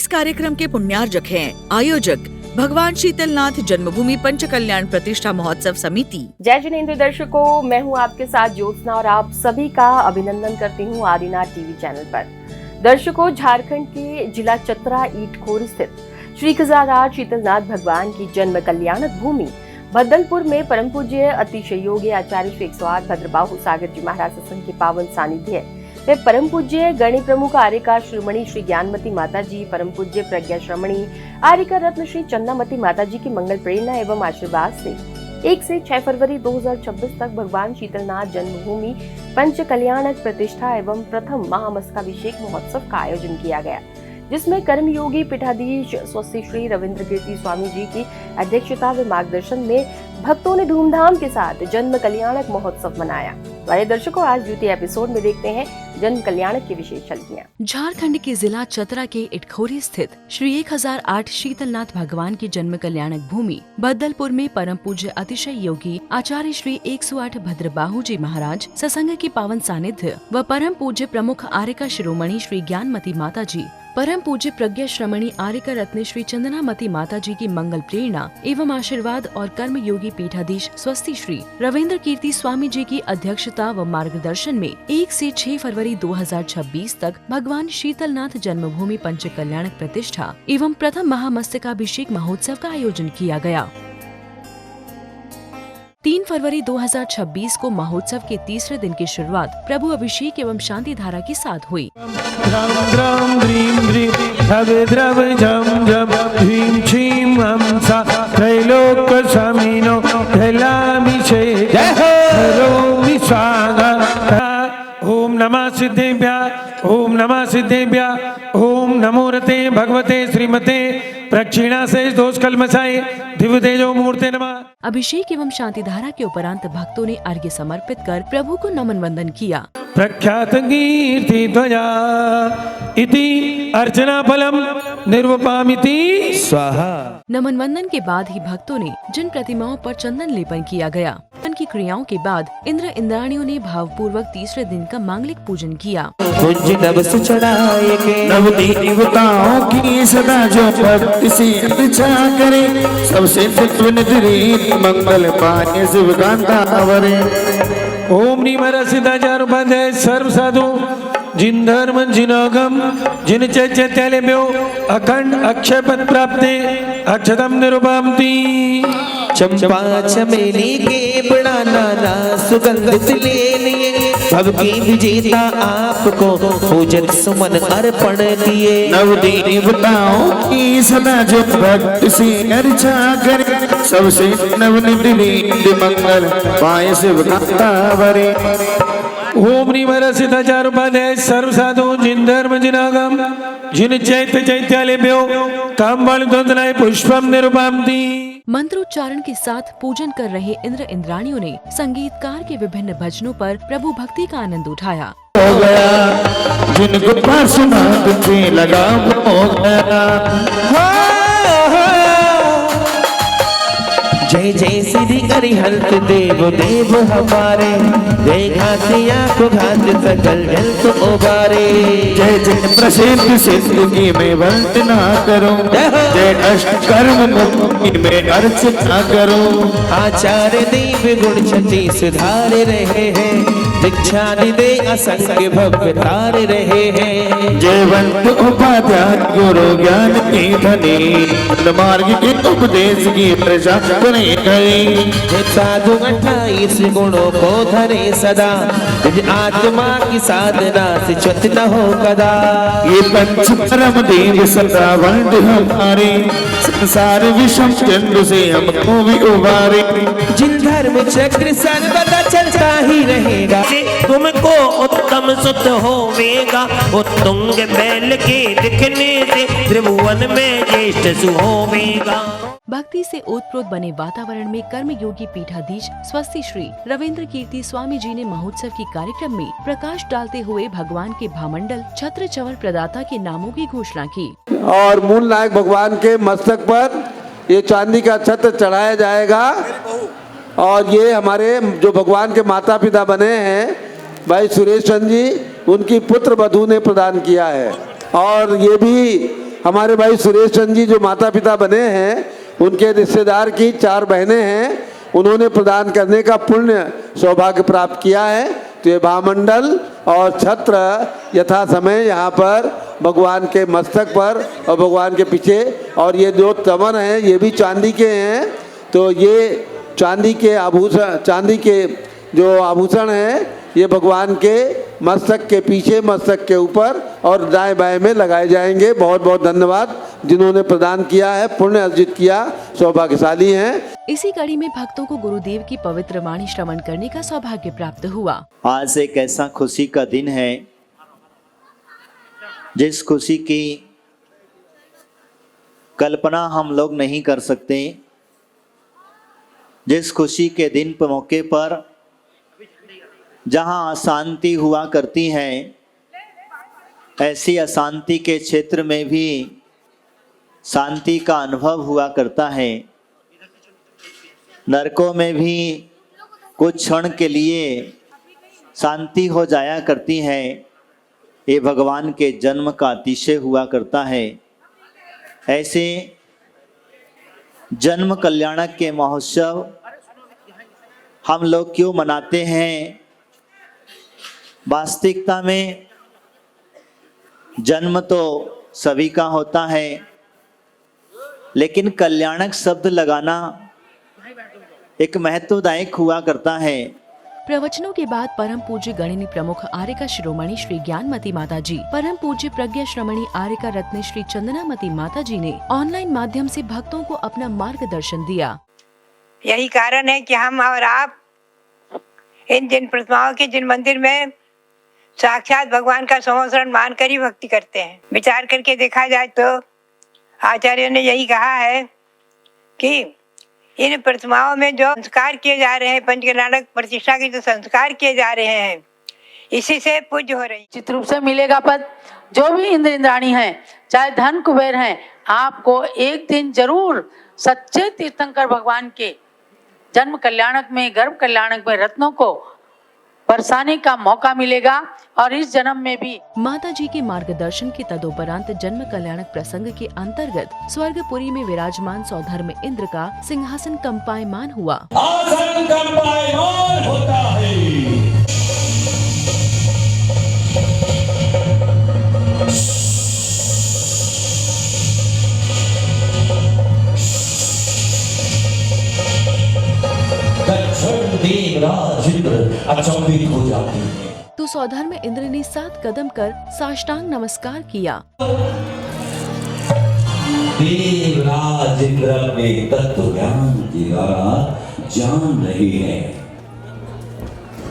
इस कार्यक्रम के पुण्यार्जक हैं आयोजक भगवान शीतलनाथ जन्मभूमि पंच कल्याण प्रतिष्ठा महोत्सव समिति। जय जिनेंद्र दर्शकों, मैं हूं आपके साथ ज्योत्सना और आप सभी का अभिनंदन करती हूं आदिनाथ टीवी चैनल पर। दर्शकों, झारखंड के जिला चतरा ईटखोर स्थित श्री केदारनाथ शीतलनाथ भगवान की जन्म कल्याणक भूमि भद्दलपुर में परम पूज्य अतिशय योगी आचार्य श्री 108 भद्रबाहु सागर जी महाराज सत्संग के पावन सानिध्य वे परम पूज्य गणी प्रमुख आर्यका श्रीमणी श्री ज्ञानमती माता जी, परम पूज्य प्रज्ञा श्रमणी आर्यका रत्न श्री चंदामती माता जी की मंगल प्रेरणा एवं आशीर्वाद से 1 से 6 फरवरी 2026 तक भगवान शीतलनाथ जन्मभूमि पंच कल्याणक प्रतिष्ठा एवं प्रथम महामस्तकाभिषेक महोत्सव का आयोजन किया गया, जिसमें कर्मयोगी पीठाधीश स्वस्ति श्री रविंद्र कीर्ति स्वामी जी की अध्यक्षता व मार्गदर्शन में भक्तों ने धूमधाम के साथ जन्म कल्याणक महोत्सव मनाया। वाले दर्शकों, आज द्वितीय एपिसोड में देखते हैं जन्म कल्याणक की विशेष झलकियां। झारखंड के जिला चतरा के इटखोरी स्थित श्री 1008 शीतलनाथ भगवान की जन्म कल्याणक भूमि भद्दलपुर में परम पूज्य अतिशय योगी आचार्य श्री 108 भद्रबाहु जी महाराज सत्संग की पावन सानिध्य व परम पूज्य प्रमुख आर्यका शिरोमणि श्री ज्ञानमती माता जी, परम पूज्य प्रज्ञा श्रमणी आर्यका रत्न श्री चंदनामती माता जी की मंगल प्रेरणा एवं आशीर्वाद और कर्म योगी पीठाधीश स्वस्ति श्री रविंद्र कीर्ति स्वामी जी की अध्यक्षता व मार्गदर्शन में 1 से 6 फरवरी 2026 तक भगवान शीतलनाथ जन्मभूमि पंच कल्याणक प्रतिष्ठा एवं प्रथम महामस्तकाभिषेक महोत्सव का आयोजन किया गया। 3 फरवरी 2026 को महोत्सव के तीसरे दिन की शुरुआत प्रभु अभिषेक एवं शांति धारा के साथ हुई। ओम नमः सिद्धेभ्यः, ओम नमः सिद्धेभ्यः, ओम नमो रते भगवते श्रीमते प्रक्षिणा से दोष कलमसाए दिव्य तेजो मूर्ते नमः। अभिषेक एवं शांति धारा के उपरांत भक्तों ने अर्घ्य समर्पित कर प्रभु को नमन वंदन किया। प्रख्यात कीर्ति ध्वजा इति अर्चना फलम निर्वपामिति स्वाहा। नमन वंदन के बाद ही भक्तों ने जिन प्रतिमाओं पर चंदन लेपन किया गया, उनकी क्रियाओं के बाद इंद्र इंद्राणियों ने भावपूर्वक तीसरे दिन का मांगलिक पूजन किया। नवदेवताओं की सदा जो भक्ति से अर्चना करे, सबसे मंगल पाए शिव कांतावरे। ओम निमर सिद्धाचार उपाध्याय सर्व साधु जिन धर्म जिनागम जिन चैत्यालय अखंड अक्षय पद प्राप्ते अक्षतम निरुपमति। चंपा चमेली के बड़ा नाना सुगंधित ले लिए, भव की विजेता आपको पूजन सुमन अर्पण किए। नवदेवताओं की सदा जो भक्ति से अर्चना करे, सबसे नवनिधि मंगल पाए शिव कांतावरे। ओम निमर सिद्धाचार उपाध्याय सर्व साधु जिन धर्म जिनागम जिन चैत्यालय काम बल द्वंदनाय पुष्पम निरुपमति। मंत्रोच्चारण के साथ पूजन कर रहे इंद्र इंद्राणियों ने संगीतकार के विभिन्न भजनों पर प्रभु भक्ति का आनंद उठाया। हो गया जिनको पासना तुझे लगा हो गया। जय जय श्री हरिहंत देव देव हमारे, जय घातिया को घात सकल जल तो उबारे। जय जय प्रसिद्ध सिद्धि में वंदना करो, जय अष्ट कर्म मुक्ति में अर्चना करो। आचार्य देव गुण छठी सुधार रहे हैं, दीक्षा दे असंख्य भव्य तार रहे हैं। जयवंत उपाध्याय गुरु ज्ञान की धनी, मार्ग के उपदेश की प्रजा करे गई। साधु 28 गुणों को धरे सदा, आत्मा की साधना से च्युत न हो कदा। ये पंच परम देव सदा वंद हमारे, संसार विषम चंद्र से हमको भी उबारे। जिन धर्म चक्र सर्वदा चलता ही रहेगा, तुमको उत्तम सुत होवेगा। उत्तुंग बैल के दिखने से त्रिभुवन में ज्येष्ठ सुहोवेगा। भक्ति से ओतप्रोत बने वातावरण में कर्म योगी पीठाधीश स्वस्ति श्री रविंद्र कीर्ति स्वामी जी ने महोत्सव की कार्यक्रम में प्रकाश डालते हुए भगवान के भामंडल छत्र चवर प्रदाता के नामों की घोषणा की। और मूल नायक भगवान के मस्तक पर ये चांदी का छत्र चढ़ाया जाएगा। और ये हमारे जो भगवान के माता पिता बने हैं भाई सुरेश चंद जी, उनकी पुत्र वधू ने प्रदान किया है। और ये भी हमारे भाई सुरेश चंद जी जो माता पिता बने हैं, उनके रिश्तेदार की 4 बहनें हैं, उन्होंने प्रदान करने का पुण्य सौभाग्य प्राप्त किया है। तो ये भामंडल और छत्र यथा समय यहाँ पर भगवान के मस्तक पर और भगवान के पीछे, और ये जो तमन हैं ये भी चांदी के हैं। तो ये चांदी के आभूषण, चांदी के जो आभूषण हैं ये भगवान के मस्तक के पीछे, मस्तक के ऊपर और दाएं बाएं में लगाए जाएंगे। बहुत बहुत धन्यवाद जिन्होंने प्रदान किया है, पुण्य अर्जित किया, सौभाग्यशाली हैं। इसी कड़ी में भक्तों को गुरुदेव की पवित्र वाणी श्रवण करने का सौभाग्य प्राप्त हुआ। आज एक ऐसा खुशी का दिन है जिस खुशी की कल्पना हम लोग नहीं कर सकते। जिस खुशी के दिन पर मौके पर जहां अशांति हुआ करती है, ऐसी अशांति के क्षेत्र में भी शांति का अनुभव हुआ करता है। नरकों में भी कुछ क्षण के लिए शांति हो जाया करती है। ये भगवान के जन्म का अतिशय हुआ करता है। ऐसे जन्म कल्याणक के महोत्सव हम लोग क्यों मनाते हैं? वास्तविकता में जन्म तो सभी का होता है, लेकिन कल्याणक शब्द लगाना एक महत्वदायक हुआ करता है। प्रवचनों के बाद परम पूज्य गणिनी प्रमुख आर्यका शिरोमणि श्री ज्ञानमती माता जी, परम पूज्य प्रज्ञा श्रमणी आर्यका रत्न श्री चंदनामती माता जी ने ऑनलाइन माध्यम से भक्तों को अपना मार्गदर्शन दिया। यही कारण है कि हम और आप इन जिन प्रतिमाओं के जिन मंदिर में साक्षात भगवान का संवत्सरण मानकर ही भक्ति करते हैं। विचार करके देखा जाए तो आचार्य ने यही कहा है कि इन प्रतिमाओं में जो संस्कार किए जा रहे हैं, पंचकल्याणक प्रतिष्ठा के जो संस्कार किए जा रहे हैं, इसी से पूज्य हो रही। निश्चित रूप से मिलेगा पद। जो भी इंद्र इंद्राणी हैं, चाहे धन कुबेर हैं, आपको एक दिन जरूर सच्चे तीर्थंकर भगवान के जन्म कल्याणक में, गर्भ कल्याणक में रत्नों को बरसाने का मौका मिलेगा। और इस जन्म में भी माता जी के मार्गदर्शन के तदोपरांत जन्म कल्याणक प्रसंग के अंतर्गत स्वर्गपुरी में विराजमान सौधर्म इंद्र का सिंहासन कंपायमान हुआ। आसन कंपायमान होता है। देवराज इंद्र अचंभित हो जाते हैं। तो सौधर्म इंद्र ने 7 कदम कर साष्टांग नमस्कार किया। देवराज इंद्र अपने तत्व ज्ञान के द्वारा जान रहे हैं।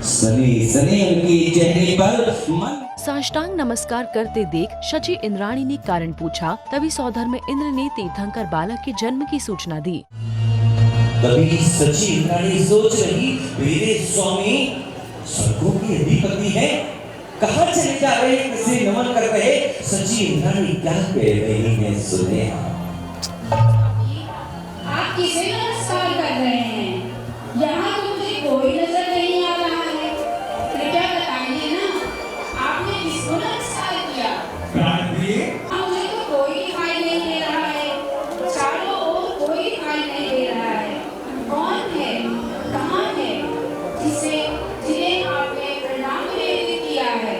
सने सने उनके चेहरे पर मन। साष्टांग नमस्कार करते देख शची इंद्राणी ने कारण पूछा। तभी सौधर्म इंद्र ने तीर्थंकर बालक के जन्म की सूचना दी। तभी सची इंद्राणी सोच रही, मेरे स्वामी स्वर्गों की अधिपति है, कहाँ चले जा रहे, किसे नमन कर रहे? सची इंद्राणी क्या कह रही है, सुने। आप किसे नमस्कार कर रहे हैं? यहाँ तो मुझे कोई नजर नहीं आ रहा है। कृपया बताइए ना, आपने किसको नमस्कार किया? मुझे तो कोई दिखाई नहीं दे रहा है। चारों ओर कोई दिखाई नहीं दे रहा है। कौन है, कहाँ है जिन्हें आपने प्रणाम निवेदित किया है?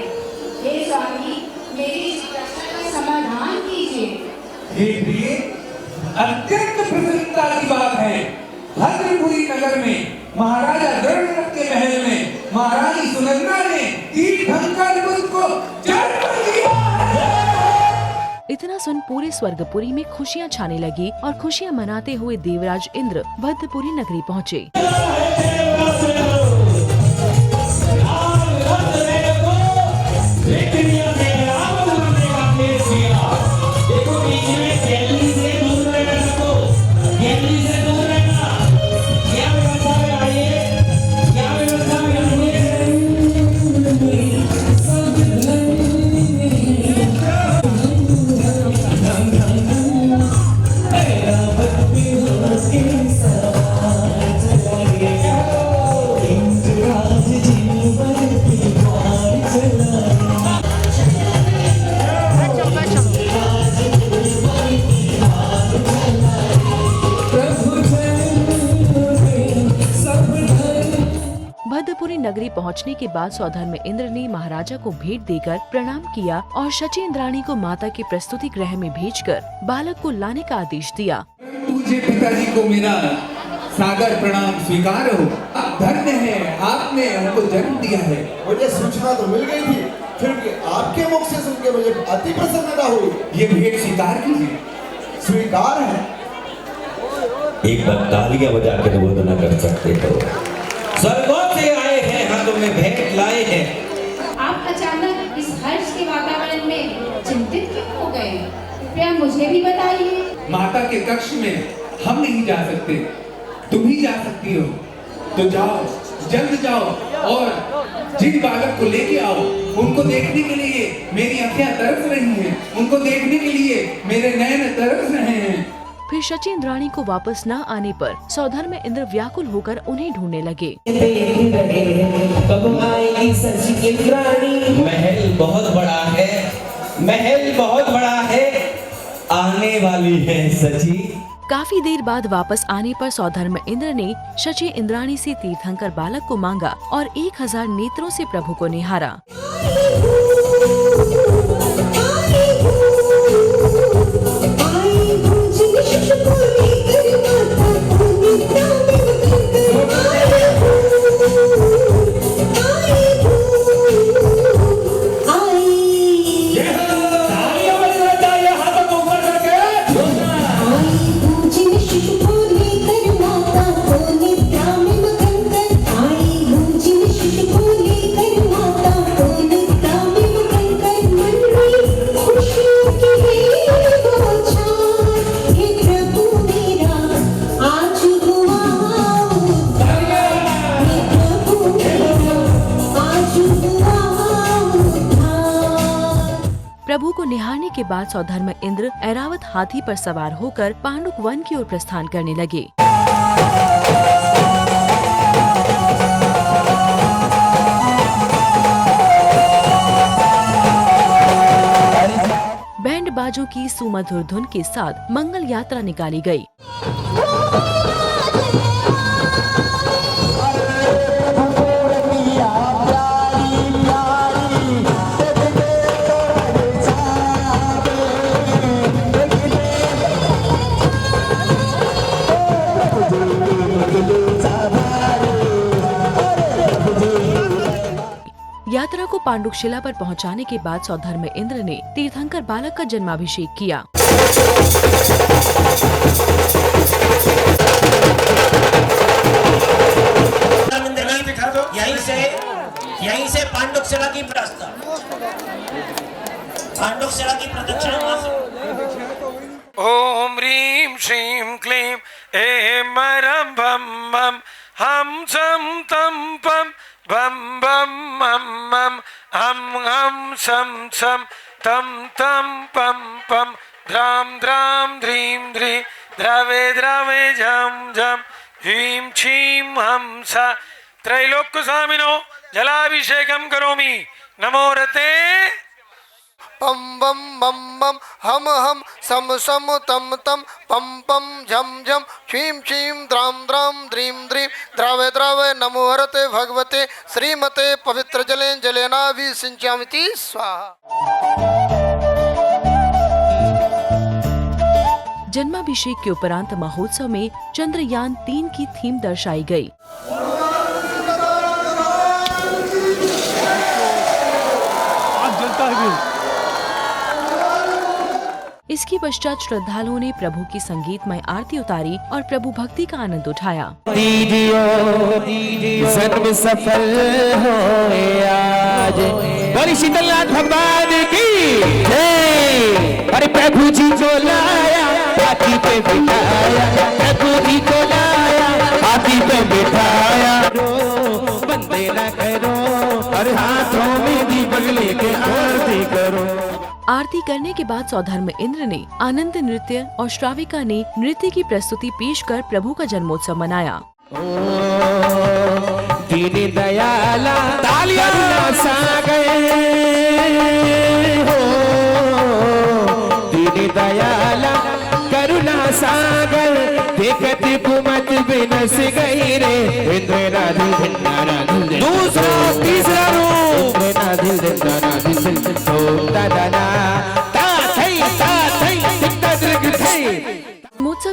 हे स्वामी, मेरी जिज्ञासा का समाधान कीजिए। हे प्रिय, अत्यंत प्रसन्नता की बात है। भद्रपुरी नगर में महाराजा गरुड़ के महल में महारानी सुनंदा ने तीर्थंकर बुद्ध को जन्म दिया है। इतना सुन पूरे स्वर्गपुरी में खुशियां छाने लगी और खुशियां मनाते हुए देवराज इंद्र भद्रपुरी नगरी पहुँचे। Yeah. मथुरी नगरी पहुंचने के बाद सौधर्म इंद्र ने महाराजा को भेंट देकर प्रणाम किया और शची इंद्राणी को माता के प्रस्तुति गृह में भेजकर बालक को लाने का आदेश दिया। तुझे पिताजी को मेरा सागर प्रणाम स्वीकार हो। आप धन्य है, आपने हमको जन्म दिया है। मुझे सूचना तो मिल गई थी, फिर भी आपके मुख से सुन के मुझे अति प्रसन्नता हुई। ये भेंट स्वीकार कीजिए। स्वीकार है। एक बार तालियां बजा के वंदना कर सकते हो। स्वर्गों से आए हैं, हाथों में भेंट लाए हैं। आप अचानक इस हर्ष के वातावरण में चिंतित क्यों हो गए? कृपया मुझे भी बताइए। माता के कक्ष में हम नहीं जा सकते, तुम ही जा सकती हो। तो जाओ, जल्द जाओ और जिन बालक को लेके आओ, उनको देखने के लिए मेरी आंखें तरस रही हैं, उनको देखने के लिए मेरे नयन तरस रहे हैं। फिर शची इंद्राणी को वापस न आने पर सौधर्म इंद्र व्याकुल होकर उन्हें ढूंढने लगे। कब आएगी शची इंद्राणी? महल बहुत बड़ा है, महल बहुत बड़ा है, आने वाली है सची। काफी देर बाद वापस आने पर सौधर्म इंद्र ने शची इंद्राणी से तीर्थंकर बालक को मांगा और 1000 नेत्रों से प्रभु को निहारा। प्रभु को निहारने के बाद सौधर्म इंद्र ऐरावत हाथी पर सवार होकर पांडुक वन की ओर प्रस्थान करने लगे। बैंड बाजों की सुमधुर धुन के साथ मंगल यात्रा निकाली गई। यात्रा को पांडुकशिला पर पहुंचाने के बाद सौधर्म इंद्र ने तीर्थंकर बालक का जन्माभिषेक किया। यहीं से पांडुकशिला की प्रदक्षिणा। ओम ह्रीं श्रीं क्लीं ऐं मरं भं मं हम सं तं पं बम बम मम मम हम हम सम सम तम तम पम पम ध्राम ध्राम ध्रीम ध्री द्रवे द्रवे झम झम ह्रीं क्षीं हम सा त्रैलोक्य स्वामिनो जलाभिषेकम करोमि नमो रते। पम बम बम बम हम हम सम सम तम तम पम पम झम झम क्षीं क्षीं द्राम द्राम द्रीं द्रीं द्रवे द्रवे नमो हरते भगवते श्रीमते पवित्र जलेन जलेनाभिषिञ्चामिति स्वाहा। जन्माभिषेक के उपरांत महोत्सव में चंद्रयान 3 की थीम दर्शाई गई। इसके पश्चात श्रद्धालुओं ने प्रभु की संगीतमय आरती उतारी और प्रभु भक्ति का आनंद उठाया। जन्म सफल हो आज, बोली शीतलनाथ भगवान की जय। अरे प्रभु जी को लाया हाथी पे बिठाया, प्रभु जी को लाया हाथी पे बिठाया। बंदे न करो और हाथों में दीपक लेके आरती करो। आरती करने के बाद सौधर्म इंद्र ने आनंद नृत्य और श्राविका ने नृत्य की प्रस्तुति पेश कर प्रभु का जन्मोत्सव मनाया। दीन दयाला करुणा सागर हो, दीन दयाला करुणा सागर देखत कुमत बिनस गई रे इंद्र राधे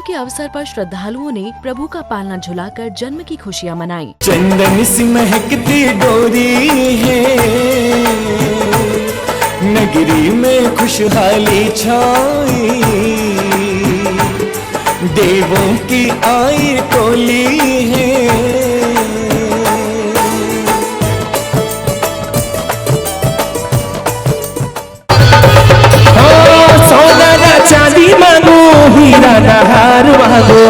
के अवसर पर श्रद्धालुओं ने प्रभु का पालना झुलाकर जन्म की खुशियां मनाई। चंदन सी महकती डोरी है, नगरी में खुशहाली छाई, देवों की आई टोली है। चांदी मांगो हीरा नहार मांगो,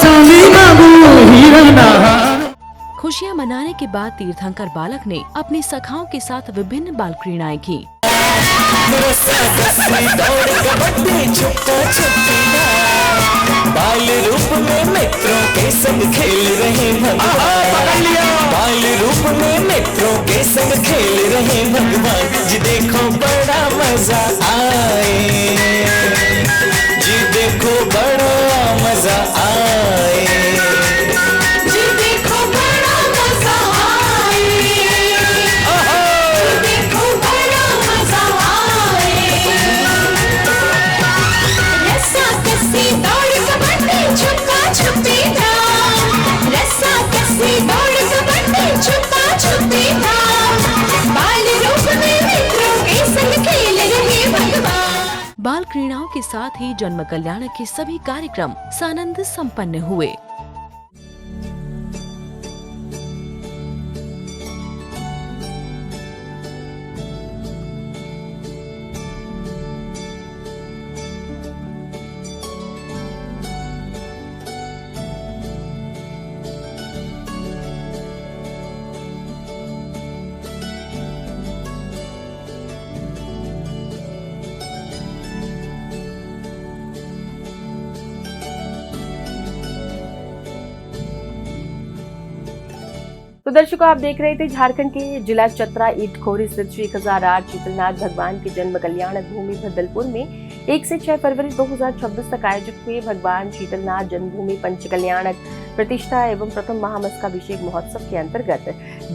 चांदी मांगो हीरा नहार। खुशियां मनाने के बाद तीर्थंकर बालक ने अपनी सखाओं के साथ विभिन्न बाल क्रीड़ाएं की। बाल रूप में मित्रों के संग खेल रहे भगवान, बाल रूप में मित्रों के संग खेल रहे भगवान जी, देखो बड़ा मजा आए, जी देखो बड़ा मजा आए, जी देखो बड़ा मजा आए, जी देखो बड़ा मजा आए। रस्सा कस्सी दौड़ कबड्डी छुपा छुपी धाम, रस्सा कस्सी दौड़ कबड्डी छुपा छुपी धाम, बाल रूप में मित्रों के संग खेल रहे भगवान। बाल क्रीड़ाओं के साथ ही जन्म कल्याण के सभी कार्यक्रम सानंद संपन्न हुए। तो दर्शकों, आप देख रहे थे झारखंड के जिला चतरा ईटखोरी स्थित श्री 1008 शीतलनाथ भगवान के जन्म कल्याणक भूमि भद्दलपुर में 1 से 6 फरवरी 2026 तक आयोजित हुए भगवान शीतलनाथ जन्मभूमि पंच कल्याणक प्रतिष्ठा एवं प्रथम महामस्तकाभिषेक महोत्सव के अंतर्गत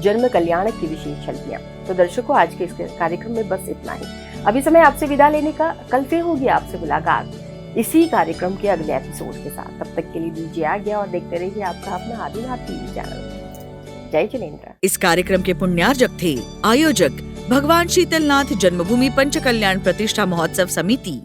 जन्म कल्याणक की विशेष झलकियां। तो दर्शकों, आज के इस कार्यक्रम में बस इतना ही। अभी समय आपसे विदा लेने का। कल फिर होगी आपसे मुलाकात इसी कार्यक्रम के अगले एपिसोड के साथ। तब तक के लिए दीजिए आज्ञा और देखते रहिए आपका अपना आदिनाथ टीवी चैनल। जय जिनेंद्र। इस कार्यक्रम के पुण्यार्जक थे आयोजक भगवान शीतलनाथ जन्मभूमि पंच कल्याण प्रतिष्ठा महोत्सव समिति।